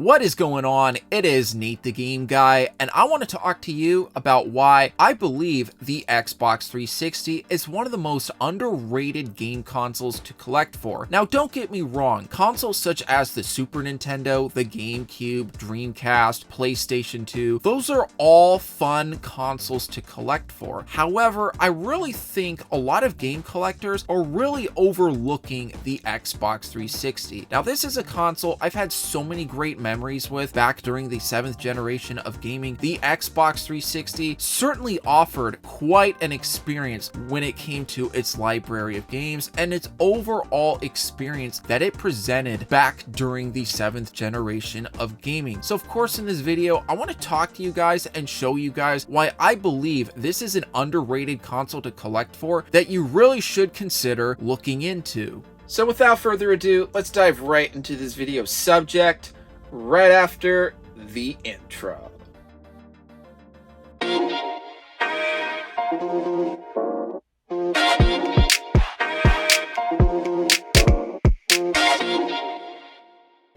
What is going on? It is Nate the Game Guy, and I want to talk to you about why I believe the Xbox 360 is one of the most underrated game consoles to collect for. Now, don't get me wrong, consoles such as the Super Nintendo, the GameCube, Dreamcast, PlayStation 2, those are all fun consoles to collect for. However, I really think a lot of game collectors are really overlooking the Xbox 360. Now, this is a console I've had so many great memories with back during the 7th generation of gaming. The Xbox 360 certainly offered quite an experience when it came to its library of games and its overall experience that it presented back during the 7th generation of gaming. So of course in this video, I want to talk to you guys and show you guys why I believe this is an underrated console to collect for that you really should consider looking into. So without further ado, let's dive right into this video's subject right after the intro.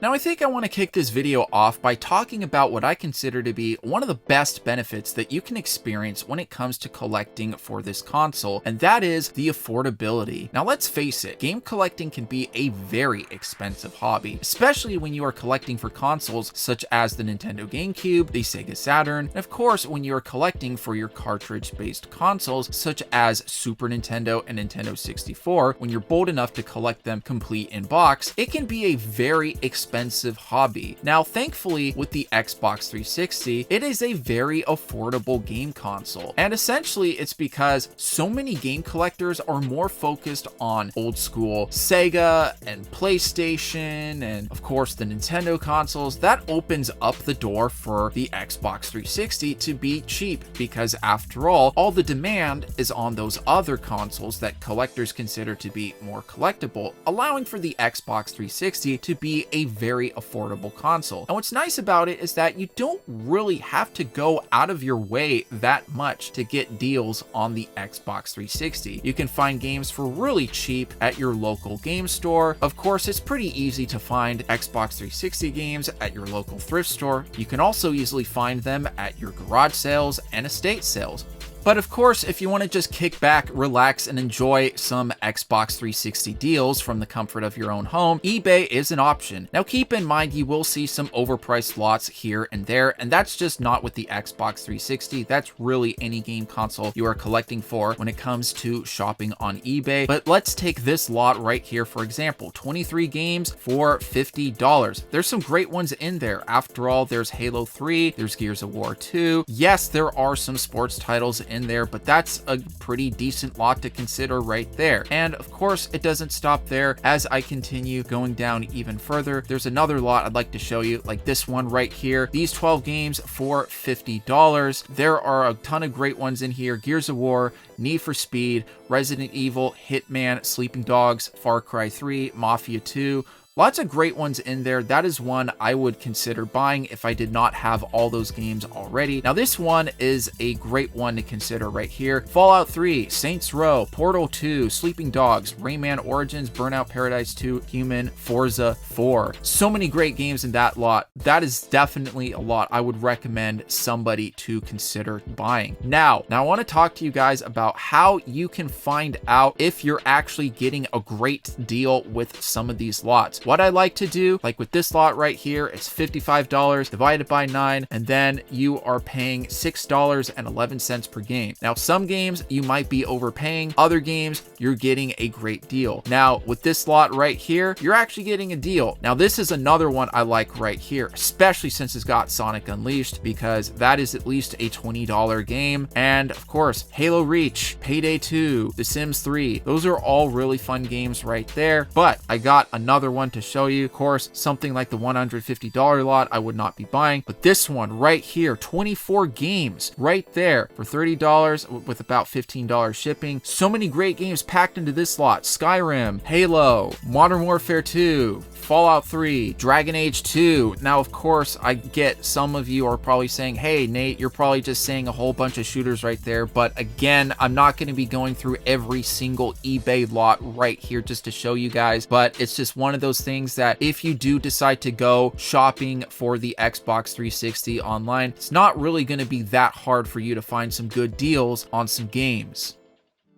Now, I think I want to kick this video off by talking about what I consider to be one of the best benefits that you can experience when it comes to collecting for this console, and that is the affordability. Now, let's face it, game collecting can be a very expensive hobby, especially when you are collecting for consoles such as the Nintendo GameCube, the Sega Saturn, and of course, when you are collecting for your cartridge-based consoles such as Super Nintendo and Nintendo 64, when you're bold enough to collect them complete in box, it can be a very expensive hobby. Now, thankfully, with the Xbox 360, it is a very affordable game console. And essentially, it's because so many game collectors are more focused on old school Sega and PlayStation and, of course, the Nintendo consoles. That opens up the door for the Xbox 360 to be cheap because, after all the demand is on those other consoles that collectors consider to be more collectible, allowing for the Xbox 360 to be a very affordable console. And what's nice about it is that you don't really have to go out of your way that much to get deals on the Xbox 360. You can find games for really cheap at your local game store. Of course, it's pretty easy to find Xbox 360 games at your local thrift store. You can also easily find them at your garage sales and estate sales. But of course, if you want to just kick back, relax, and enjoy some Xbox 360 deals from the comfort of your own home, eBay is an option. Now keep in mind, you will see some overpriced lots here and there, and that's just not with the Xbox 360. That's really any game console you are collecting for when it comes to shopping on eBay. But let's take this lot right here, for example, 23 games for $50. There's some great ones in there. After all, there's Halo 3, there's Gears of War 2. Yes, there are some sports titles in there, but that's a pretty decent lot to consider right there. And of course, it doesn't stop there. As I continue going down even further, there's another lot I'd like to show you, like this one right here. These 12 games for $50. There are a ton of great ones in here. Gears of War, Need for Speed, Resident Evil, Hitman, Sleeping Dogs, Far Cry 3, Mafia 2. Lots of great ones in there. That is one I would consider buying if I did not have all those games already. Now, this one is a great one to consider right here. Fallout 3, Saints Row, Portal 2, Sleeping Dogs, Rayman Origins, Burnout Paradise 2, Human, Forza 4. So many great games in that lot. That is definitely a lot I would recommend somebody to consider buying. Now I want to talk to you guys about how you can find out if you're actually getting a great deal with some of these lots. What I like to do, like with this lot right here, it's $55 divided by 9, and then you are paying $6.11 per game. Now, some games you might be overpaying, other games you're getting a great deal. Now, with this lot right here, you're actually getting a deal. Now, this is another one I like right here, especially since it's got Sonic Unleashed, because that is at least a $20 game. And of course, Halo Reach, Payday 2, The Sims 3, those are all really fun games right there. But I got another one to show you. Of course, something like the $150 lot I would not be buying, but this one right here, 24 games right there for $30 with about $15 shipping. So many great games packed into this lot. Skyrim, Halo, Modern Warfare 2, Fallout 3, Dragon Age 2. Now, of course, I get some of you are probably saying, hey, Nate, you're probably just saying a whole bunch of shooters right there. But again, I'm not going to be going through every single eBay lot right here just to show you guys. But it's just one of those those things that if you do decide to go shopping for the Xbox 360 online, it's not really going to be that hard for you to find some good deals on some games.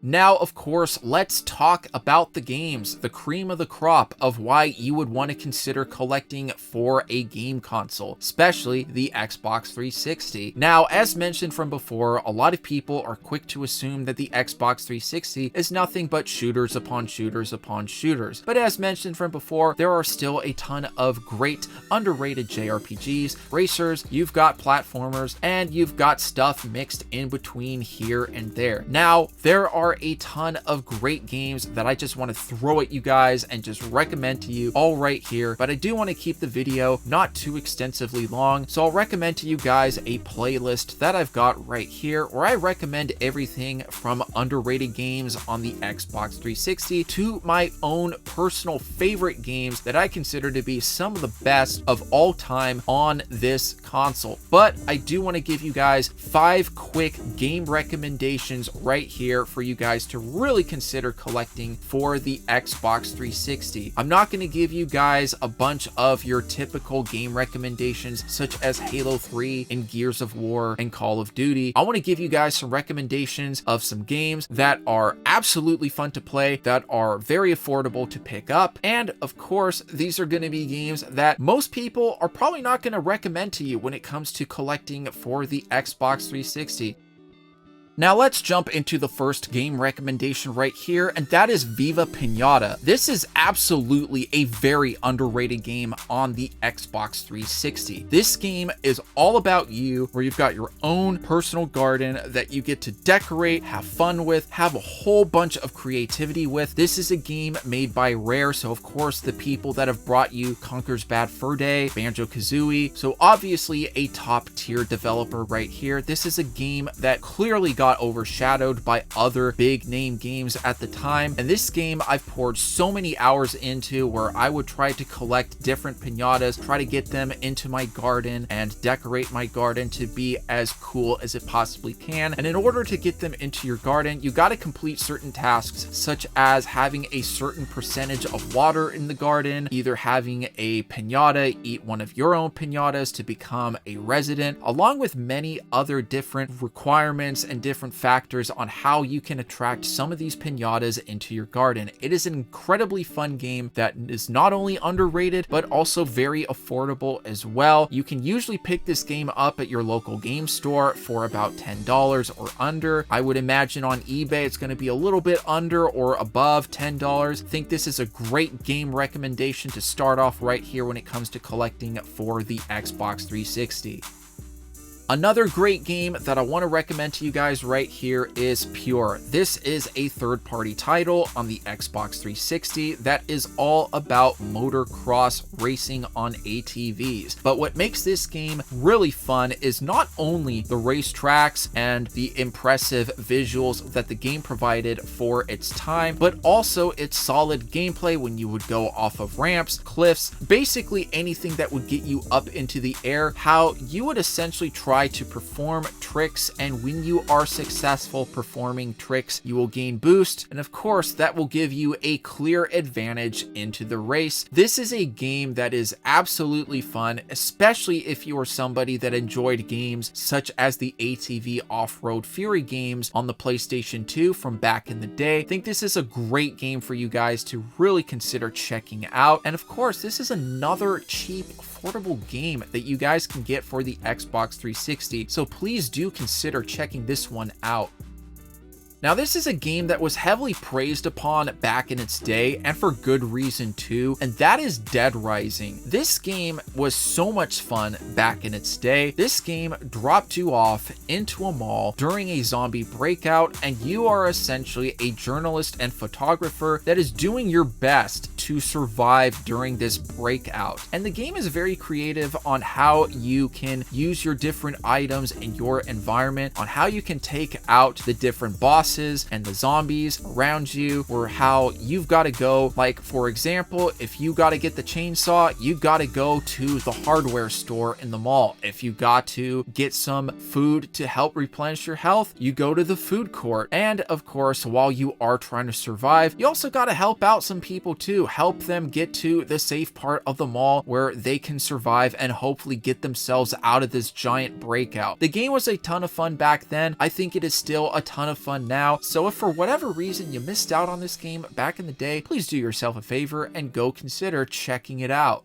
Now, of course, let's talk about the games, the cream of the crop of why you would want to consider collecting for a game console, especially the Xbox 360. Now, as mentioned from before, a lot of people are quick to assume that the Xbox 360 is nothing but shooters upon shooters upon shooters. But as mentioned from before, there are still a ton of great underrated JRPGs, racers, you've got platformers, and you've got stuff mixed in between here and there. Now, there are a ton of great games that I just want to throw at you guys and just recommend to you all right here, but I do want to keep the video not too extensively long, so I'll recommend to you guys a playlist that I've got right here where I recommend everything from underrated games on the Xbox 360 to my own personal favorite games that I consider to be some of the best of all time on this console. But I do want to give you guys 5 quick game recommendations right here for you guys to really consider collecting for the Xbox 360. I'm not going to give you guys a bunch of your typical game recommendations such as Halo 3 and Gears of War and Call of Duty. I want to give you guys some recommendations of some games that are absolutely fun to play, that are very affordable to pick up, and of course, these are going to be games that most people are probably not going to recommend to you when it comes to collecting for the Xbox 360. Now let's jump into the first game recommendation right here, and that is Viva Pinata. This is absolutely a very underrated game on the Xbox 360. This game is all about you, where you've got your own personal garden that you get to decorate, have fun with, have a whole bunch of creativity with. This is a game made by Rare, so of course the people that have brought you Conker's Bad Fur Day, Banjo-Kazooie, so obviously a top tier developer right here. This is a game that clearly got overshadowed by other big name games at the time, and this game I've poured so many hours into, where I would try to collect different pinatas, try to get them into my garden and decorate my garden to be as cool as it possibly can. And in order to get them into your garden, you got to complete certain tasks, such as having a certain percentage of water in the garden, either having a pinata eat one of your own pinatas to become a resident, along with many other different requirements and different factors on how you can attract some of these pinatas into your garden. It is an incredibly fun game that is not only underrated, but also very affordable as well. You can usually pick this game up at your local game store for about $10 or under. I would imagine on eBay it's going to be a little bit under or above $10. I think this is a great game recommendation to start off right here when it comes to collecting for the Xbox 360. Another great game that I want to recommend to you guys right here is Pure. This is a third-party title on the Xbox 360 that is all about motocross racing on ATVs. But what makes this game really fun is not only the racetracks and the impressive visuals that the game provided for its time, but also its solid gameplay when you would go off of ramps, cliffs, basically anything that would get you up into the air, how you would essentially try to perform tricks, and when you are successful performing tricks, you will gain boost, and of course that will give you a clear advantage into the race. This is a game that is absolutely fun, especially if you are somebody that enjoyed games such as the ATV Off-Road Fury games on the PlayStation 2 from back in the day. I think this is a great game for you guys to really consider checking out, and of course this is another cheap, affordable game that you guys can get for the Xbox 360, so please do consider checking this one out. Now, this is a game that was heavily praised upon back in its day, and for good reason too, and that is Dead Rising. This game was so much fun back in its day. This game dropped you off into a mall during a zombie breakout, and you are essentially a journalist and photographer that is doing your best to survive during this breakout. And the game is very creative on how you can use your different items in your environment, on how you can take out the different bosses and the zombies around you, or how you've got to go, like for example, if you got to get the chainsaw, you got to go to the hardware store in the mall. If you got to get some food to help replenish your health, you go to the food court. And of course, while you are trying to survive, you also got to help out some people too, help them get to the safe part of the mall where they can survive and hopefully get themselves out of this giant breakout. The game was a ton of fun back then. I think it is still a ton of fun now. So if for whatever reason you missed out on this game back in the day, please do yourself a favor and go consider checking it out.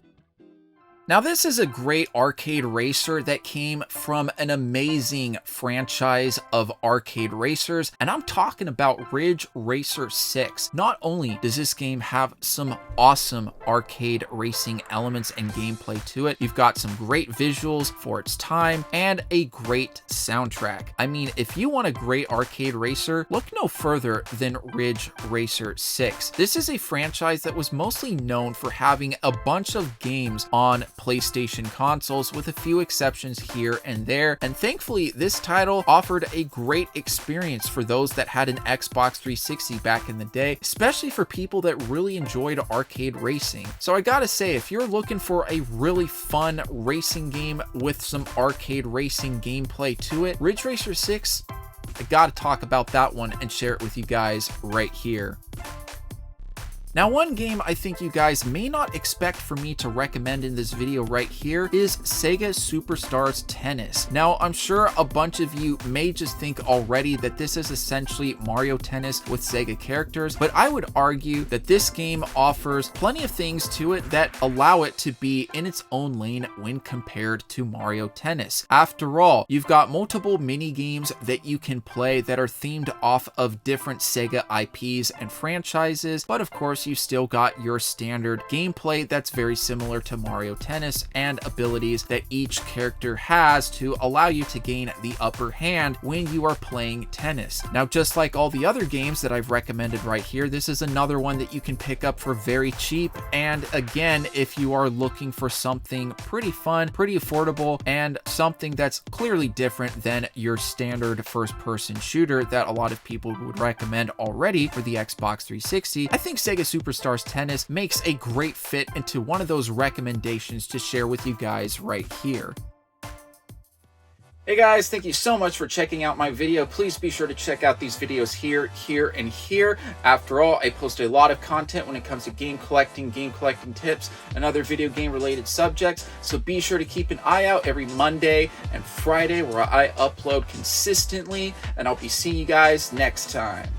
Now, this is a great arcade racer that came from an amazing franchise of arcade racers, and I'm talking about Ridge Racer 6. Not only does this game have some awesome arcade racing elements and gameplay to it, you've got some great visuals for its time and a great soundtrack. I mean, if you want a great arcade racer, look no further than Ridge Racer 6. This is a franchise that was mostly known for having a bunch of games on PlayStation consoles, with a few exceptions here and there, and thankfully this title offered a great experience for those that had an Xbox 360 back in the day, especially for people that really enjoyed arcade racing. So I gotta say, if you're looking for a really fun racing game with some arcade racing gameplay to it, Ridge Racer 6, I gotta talk about that one and share it with you guys right here. Now, one game I think you guys may not expect for me to recommend in this video right here is Sega Superstars Tennis. Now, I'm sure a bunch of you may just think already that this is essentially Mario Tennis with Sega characters, but I would argue that this game offers plenty of things to it that allow it to be in its own lane when compared to Mario Tennis. After all, you've got multiple mini games that you can play that are themed off of different Sega IPs and franchises, but of course, you still got your standard gameplay that's very similar to Mario Tennis and abilities that each character has to allow you to gain the upper hand when you are playing tennis. Now, just like all the other games that I've recommended right here, this is another one that you can pick up for very cheap. And again, if you are looking for something pretty fun, pretty affordable, and something that's clearly different than your standard first-person shooter that a lot of people would recommend already for the Xbox 360, I think Sega Superstars Tennis makes a great fit into one of those recommendations to share with you guys right here. Hey guys, thank you so much for checking out my video. Please be sure to check out these videos here, and here. After all, I post a lot of content when it comes to game collecting tips, and other video game related subjects. So be sure to keep an eye out every Monday and Friday where I upload consistently, and I'll be seeing you guys next time.